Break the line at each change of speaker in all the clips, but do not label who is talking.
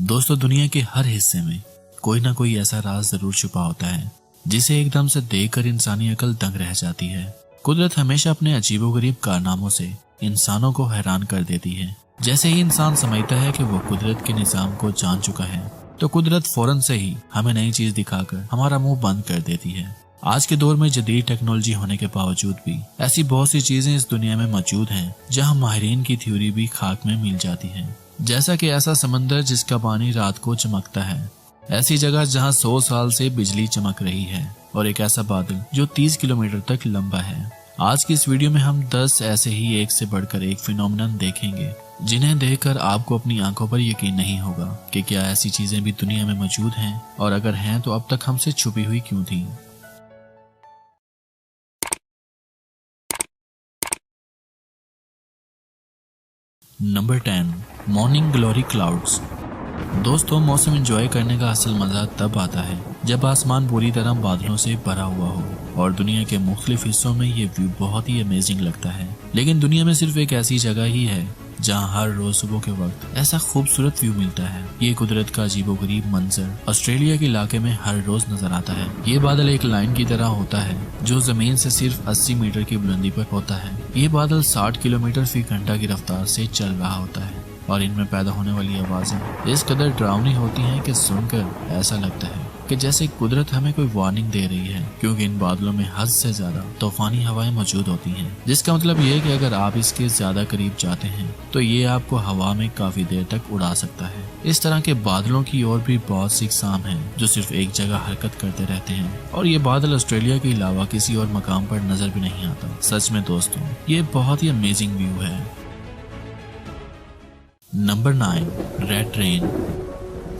दोस्तों, दुनिया के हर हिस्से में कोई ना कोई ऐसा राज जरूर छुपा होता है जिसे एकदम से देखकर इंसानी अकल दंग रह जाती है। कुदरत हमेशा अपने अजीबोगरीब कारनामों से इंसानों को हैरान कर देती है। जैसे ही इंसान समझता है कि वो कुदरत के निजाम को जान चुका है, तो कुदरत फौरन से ही हमें नई चीज दिखाकर हमारा मुंह बंद कर देती है। आज के दौर में जदीद टेक्नोलॉजी होने के बावजूद भी ऐसी बहुत सी चीजें इस दुनिया में मौजूद हैं जहां माहिरीन की थ्योरी भी खाक में मिल जाती है। जैसा कि ऐसा समंदर जिसका पानी रात को चमकता है, ऐसी जगह जहां 100 साल से बिजली चमक रही है, और एक ऐसा बादल जो 30 किलोमीटर तक लंबा है। आज की इस वीडियो में हम 10 ऐसे ही एक से बढ़कर एक फिनोमिनन देखेंगे जिन्हें देखकर आपको अपनी आंखों पर यकीन नहीं होगा कि क्या ऐसी चीजें भी दुनिया में मौजूद हैं, और अगर हैं तो अब तक हमसे छुपी हुई क्यों थी। Number 10, morning glory clouds. दोस्तों, मौसम एंजॉय करने का असल मजा तब आता है जब आसमान पूरी तरह बादलों से भरा हुआ हो और दुनिया के मुख्तलिफ हिस्सों में ये व्यू बहुत ही अमेजिंग लगता है। लेकिन दुनिया में सिर्फ एक ऐसी जगह ही है जहां हर रोज सुबह के वक्त ऐसा खूबसूरत व्यू मिलता है। ये कुदरत का अजीबोगरीब मंजर ऑस्ट्रेलिया के इलाके में हर रोज नजर आता है। ये बादल एक लाइन की तरह होता है जो जमीन से सिर्फ 80 मीटर की बुलंदी पर होता है। ये बादल 60 किलोमीटर फी घंटा की रफ्तार से चल रहा होता है और इनमें पैदा होने वाली आवाजें इस कदर डरावनी होती हैं कि सुनकर ऐसा लगता है कि जैसे कुदरत हमें कोई वार्निंग दे रही है, क्योंकि इन बादलों में हद से ज्यादा तूफानी हवाएं मौजूद होती हैं, जिसका मतलब ये है कि अगर आप इसके ज्यादा करीब जाते हैं तो ये आपको हवा में काफी देर तक उड़ा सकता है। इस तरह के बादलों की और भी बहुत सी अक़साम हैं जो सिर्फ एक जगह हरकत करते रहते हैं, और ये बादल ऑस्ट्रेलिया के अलावा किसी और मकाम पर नजर भी नहीं आता। सच में दोस्तों, ये बहुत ही अमेजिंग व्यू है। Number 9, red rain.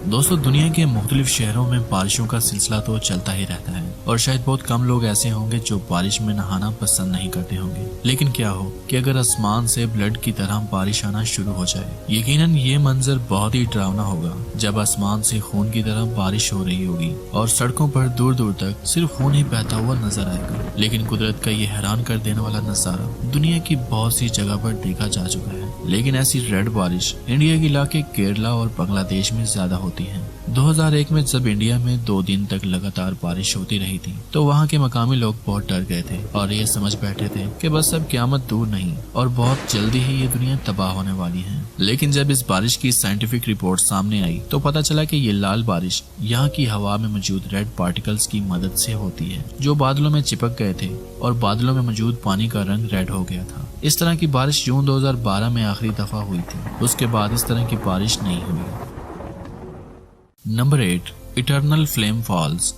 दोस्तों, दुनिया के मुख्तलिफ शहरों में बारिशों का सिलसिला तो चलता ही रहता है, और शायद बहुत कम लोग ऐसे होंगे जो बारिश में नहाना पसंद नहीं करते होंगे। लेकिन क्या हो कि अगर आसमान से ब्लड की तरह बारिश आना शुरू हो जाए, यकीनन ये मंजर बहुत ही डरावना होगा जब आसमान से खून की तरह बारिश हो रही होगी और सड़कों पर दूर दूर तक सिर्फ खून ही बहता हुआ नजर आएगा। लेकिन कुदरत का ये हैरान कर देने वाला नजारा दुनिया की बहुत सी जगह पर देखा जा चुका है। लेकिन ऐसी रेड बारिश इंडिया के इलाके केरला और बांग्लादेश में ज्यादा होती है। 2001 में जब इंडिया में 2 दिन तक लगातार बारिश होती रही थी, तो वहाँ के मकामी लोग बहुत डर गए थे और ये समझ बैठे थे कि बस अब क़यामत दूर नहीं और बहुत जल्दी ही ये दुनिया तबाह होने वाली है। लेकिन जब इस बारिश की साइंटिफिक रिपोर्ट सामने आई तो पता चला कि ये लाल बारिश यहाँ की हवा में मौजूद रेड पार्टिकल्स की मदद से होती है, जो बादलों में चिपक गए थे और बादलों में मौजूद पानी का रंग रेड हो गया था। इस तरह की बारिश जून 2012 में आखिरी दफा हुई थी। उसके बाद इस तरह की बारिश नहीं हुई। Number 8, eternal flame falls.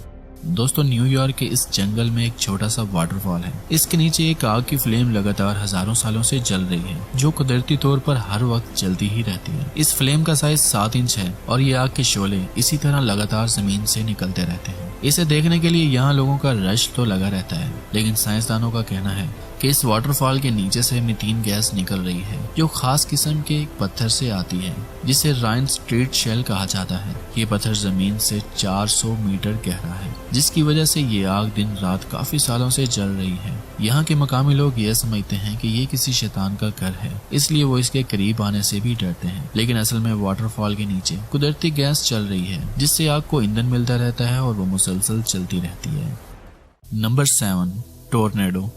दोस्तों, न्यूयॉर्क के इस जंगल में एक छोटा सा वाटरफॉल है। इसके नीचे एक आग की फ्लेम लगातार हजारों सालों से जल रही है, जो कुदरती तौर पर हर वक्त जलती ही रहती है। इस फ्लेम का साइज 7 इंच है और ये आग के शोले इसी तरह लगातार जमीन से निकलते रहते हैं। इसे देखने के लिए यहाँ लोगों का रश तो लगा रहता है, लेकिन साइंसदानों का कहना है कि इस वाटरफॉल के नीचे से मीथेन गैस निकल रही है, जो खास किस्म के एक पत्थर से आती है जिसे राइन स्ट्रीट शेल कहा जाता है। ये पत्थर जमीन से 400 मीटर गहरा है, जिसकी वजह से ये आग दिन रात काफी सालों से जल रही है। यहाँ के मकामी लोग ये समझते हैं कि ये किसी शैतान का घर है, इसलिए वो इसके करीब आने से भी डरते हैं। लेकिन असल में वाटरफॉल के नीचे कुदरती गैस चल रही है, जिससे आग को ईंधन मिलता रहता है और वो मुसलसल चलती रहती है। Number 7, tornado.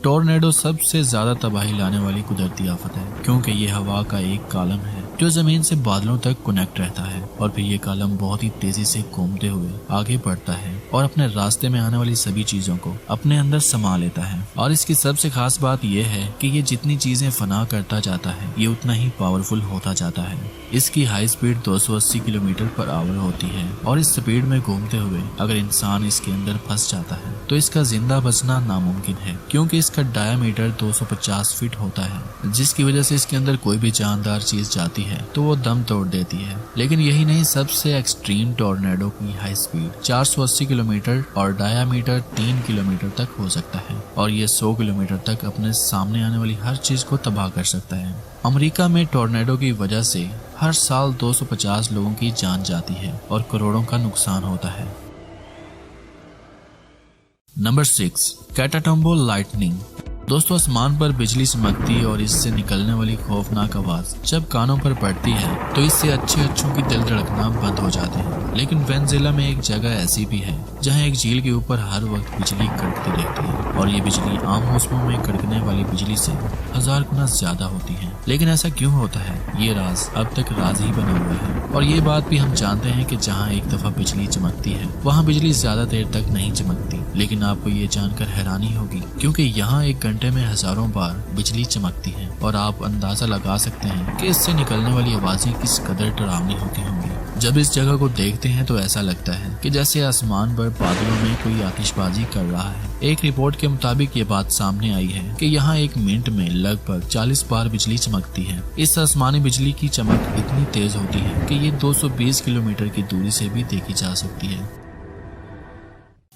टोर्नेडो सबसे ज्यादा तबाही लाने वाली कुदरती आफत है, क्योंकि ये हवा का एक कॉलम है जो जमीन से बादलों तक कनेक्ट रहता है, और फिर ये कॉलम बहुत ही तेजी से घूमते हुए आगे बढ़ता है और अपने रास्ते में आने वाली सभी चीजों को अपने अंदर समा लेता है। और इसकी सबसे खास बात यह है कि ये जितनी चीजें फना करता जाता है, ये उतना ही पावरफुल होता जाता है। इसकी high speed 280 kilometre per hour होती है, और इस स्पीड में घूमते हुए अगर इंसान इसके अंदर फंस जाता है तो इसका जिंदा बचना नामुमकिन है, क्योंकि इसका डायामीटर 250 फीट होता है, जिसकी वजह से इसके अंदर कोई भी जानदार चीज जाती है तो वो दम तोड़ देती है। लेकिन यही नहीं, सबसे एक्सट्रीम टोर्नेडो की हाई स्पीड 480 किलोमीटर और डायामीटर 3 किलोमीटर तक हो सकता है, और ये 100 किलोमीटर तक अपने सामने आने वाली हर चीज को तबाह कर सकता है। अमेरिका में टोर्नेडो की वजह से हर साल 250 लोगों की जान जाती है और करोड़ों का नुकसान होता है। Number 6, Catatumbo lightning. दोस्तों, आसमान पर बिजली चमकती और इससे निकलने वाली खौफनाक आवाज जब कानों पर पड़ती है तो इससे अच्छों की दिल धड़कना बंद हो जाते हैं। लेकिन वेनेजुएला में एक जगह ऐसी भी है जहां एक झील के ऊपर हर वक्त बिजली कड़कती रहती है और ये बिजली आम मौसमों में कड़कने वाली बिजली से 1000 गुना ज्यादा होती है। लेकिन ऐसा क्यों होता है, ये राज अब तक राज ही बना हुआ है। और ये बात भी हम जानते हैं कि जहाँ एक दफा बिजली चमकती है वहाँ बिजली ज्यादा देर तक नहीं चमकती। लेकिन आपको ये जानकर हैरानी होगी क्योंकि यहाँ 1 घंटे में हजारों बार बिजली चमकती है और आप अंदाजा लगा सकते हैं कि इससे निकलने वाली आवाजें किस कदर डरावनी होती होंगी। जब इस जगह को देखते हैं तो ऐसा लगता है कि जैसे आसमान पर बादलों में कोई आतिशबाजी कर रहा है। एक रिपोर्ट के मुताबिक ये बात सामने आई है कि यहाँ 1 मिनट में लगभग 40 बार बिजली चमकती है। इस आसमानी बिजली की चमक इतनी तेज होती है कि ये 220 किलोमीटर की दूरी से भी देखी जा सकती है।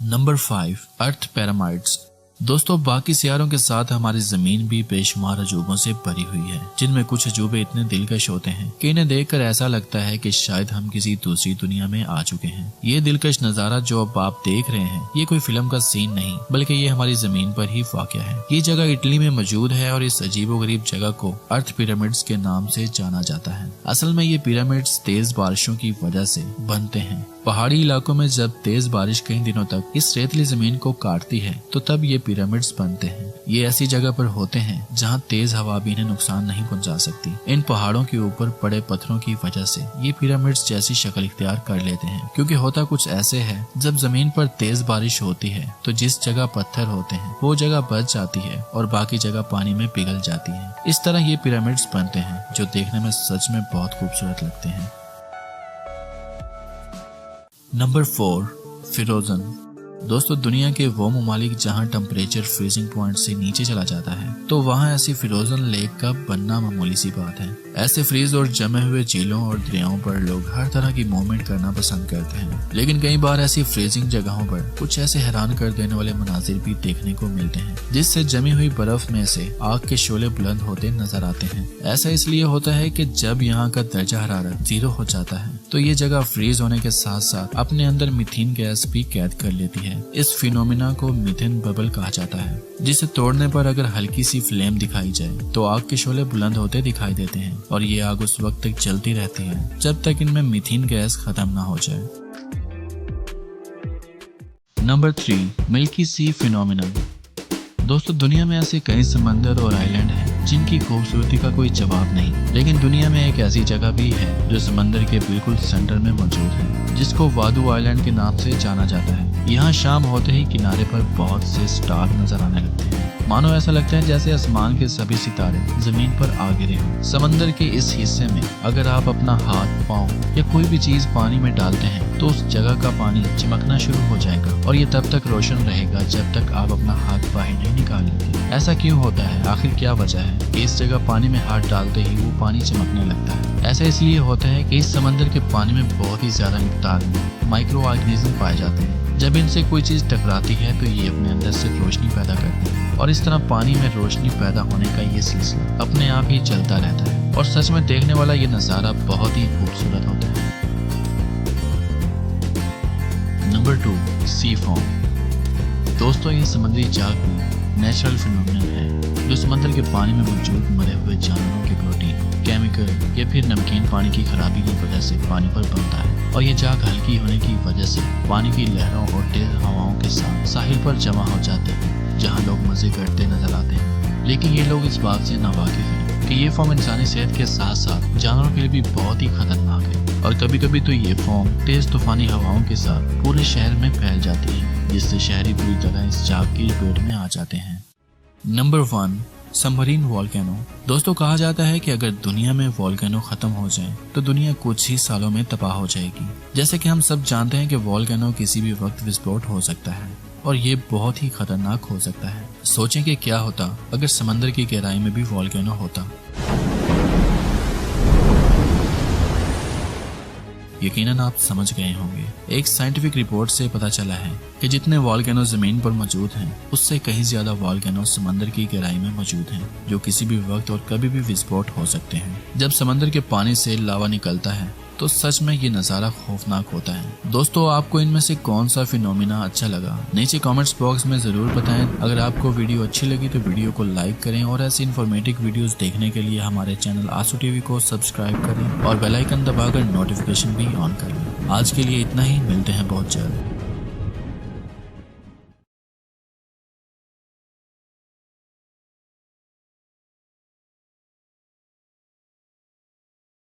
नंबर 5, अर्थ पिरामिड्स। दोस्तों, बाकी सियारों के साथ हमारी जमीन भी बेशुमार अजूबों से भरी हुई है, जिनमें कुछ अजूबे इतने दिलकश होते हैं कि इन्हें देखकर ऐसा लगता है कि शायद हम किसी दूसरी दुनिया में आ चुके हैं। ये दिलकश नजारा जो अब आप देख रहे हैं ये कोई फिल्म का सीन नहीं बल्कि ये हमारी जमीन पर ही वाक़या है। ये जगह इटली में मौजूद है और इस अजीबोगरीब जगह को अर्थ पिरामिड्स के नाम से जाना जाता है। असल में ये पिरामिड्स तेज बारिशों की वजह से बनते हैं। पहाड़ी इलाकों में जब तेज बारिश कई दिनों तक इस रेतली जमीन को काटती है तो तब ये पिरामिड्स बनते हैं। ये ऐसी जगह पर होते हैं जहाँ तेज हवा भी इन्हें नुकसान नहीं पहुंचा सकती। इन पहाड़ों के ऊपर पड़े पत्थरों की वजह से ये पिरामिड्स जैसी शक्ल इख्तियार कर लेते हैं। क्योंकि होता कुछ ऐसे है, जब जमीन पर तेज बारिश होती है तो जिस जगह पत्थर होते हैं वो जगह बच जाती है और बाकी जगह पानी में पिघल जाती है। इस तरह ये पिरामिड्स बनते हैं जो देखने में सच में बहुत खूबसूरत लगते हैं। नंबर 4, फिरोजन। दोस्तों, दुनिया के वो ममालिक जहां टेम्परेचर फ्रीजिंग पॉइंट से नीचे चला जाता है तो वहां ऐसी फिरोजन लेक का बनना मामूली सी बात है। ऐसे फ्रीज और जमे हुए झीलों और दरियाओं पर लोग हर तरह की मूवमेंट करना पसंद करते हैं। लेकिन कई बार ऐसी फ्रीजिंग जगहों पर कुछ ऐसे हैरान कर देने वाले मनाजिर भी देखने को मिलते हैं जिससे जमी हुई बर्फ में से आग के शोले बुलंद होते नजर आते हैं। ऐसा इसलिए होता है कि जब यहाँ का दर्जा हरारत 0 हो जाता है तो ये जगह फ्रीज होने के साथ साथ अपने अंदर मीथेन गैस भी कैद कर लेती है। इस फिनोमिना को मीथेन बबल कहा जाता है, जिसे तोड़ने पर अगर हल्की सी फ्लेम दिखाई जाए तो आग के शोले बुलंद होते दिखाई देते हैं और ये आग उस वक्त तक चलती रहती है जब तक इनमें मीथेन गैस खत्म ना हो जाए। नंबर 3, मिल्की सी फिनोमिनन। दोस्तों, दुनिया में ऐसे कई समंदर और आइलैंड हैं जिनकी खूबसूरती का कोई जवाब नहीं। लेकिन दुनिया में एक ऐसी जगह भी है जो समंदर के बिल्कुल सेंटर में मौजूद है, जिसको वादू आइलैंड के नाम से जाना जाता है। यहाँ शाम होते ही किनारे पर बहुत से स्टार नजर आने लगते हैं। मानो ऐसा लगता है जैसे आसमान के सभी सितारे जमीन पर आ गिरे हों। समंदर के इस हिस्से में अगर आप अपना हाथ, पाँव या कोई भी चीज पानी में डालते हैं तो उस जगह का पानी चमकना शुरू हो जाएगा और ये तब तक रोशन रहेगा जब तक आप अपना हाथ बाहर नहीं निकालेंगे। ऐसा क्यों होता है? आखिर क्या वजह है कि इस जगह पानी में हाथ डालते ही वो पानी चमकने लगता है? ऐसा इसलिए होता है कि इस समंदर के पानी में बहुत ही ज्यादा मिकदार में माइक्रो ऑर्गेनिज्म पाए जाते हैं। जब इनसे कोई चीज टकराती है तो ये अपने अंदर से रोशनी पैदा करती है और इस तरह पानी में रोशनी पैदा होने का ये सिलसिला अपने आप ही चलता रहता है और सच में देखने वाला ये नज़ारा बहुत ही खूबसूरत होता है। नंबर 2, सी फॉर्म। दोस्तों, ये समुद्री जाग भी नेचुरल फिनोमिनन है जो समंदर के पानी में मौजूद मरे हुए जानवरों के प्रोटीन, केमिकल या फिर नमकीन पानी की खराबी की वजह से पानी पर बनता है और ये जाग हल्की होने की वजह से पानी की लहरों और तेज हवाओं के साथ साहिल पर जमा हो जाते हैं जहाँ लोग मजे करते नजर आते हैं। लेकिन ये लोग इस बात से नावाकिफ हैं कि ये फॉर्म इंसानी सेहत के साथ साथ जानवरों के लिए भी बहुत ही खतरनाक है और कभी कभी तो ये फॉर्म तेज तूफानी हवाओं के साथ पूरे शहर में फैल जाती है जिससे शहरी पूरी तरह इस जाग की लपेट में आ जाते हैं। Number 1, submarine volcano. दोस्तों, कहा जाता है कि अगर दुनिया में वोल्केनो खत्म हो जाए तो दुनिया कुछ ही सालों में तबाह हो जाएगी। जैसे कि हम सब जानते हैं कि वोल्केनो किसी भी वक्त विस्फोट हो सकता है और ये बहुत ही खतरनाक हो सकता है। सोचें कि क्या होता अगर समंदर की गहराई में भी वोल्केनो होता। यकीनन आप समझ गए होंगे। एक साइंटिफिक रिपोर्ट से पता चला है कि जितने वोल्केनो जमीन पर मौजूद हैं उससे कहीं ज्यादा वोल्केनो समंदर की गहराई में मौजूद हैं जो किसी भी वक्त और कभी भी विस्फोट हो सकते हैं। जब समंदर के पानी से लावा निकलता है तो सच में ये नज़ारा खौफनाक होता है। दोस्तों, आपको इनमें से कौन सा फिनोमिना अच्छा लगा, नीचे कमेंट्स बॉक्स में ज़रूर बताएं। अगर आपको वीडियो अच्छी लगी तो वीडियो को लाइक करें और ऐसी इन्फॉर्मेटिव वीडियोस देखने के लिए हमारे चैनल आंसू टीवी को सब्सक्राइब करें और बेल आइकन दबाकर नोटिफिकेशन भी ऑन कर लें। आज के लिए इतना ही, मिलते हैं बहुत जल्द।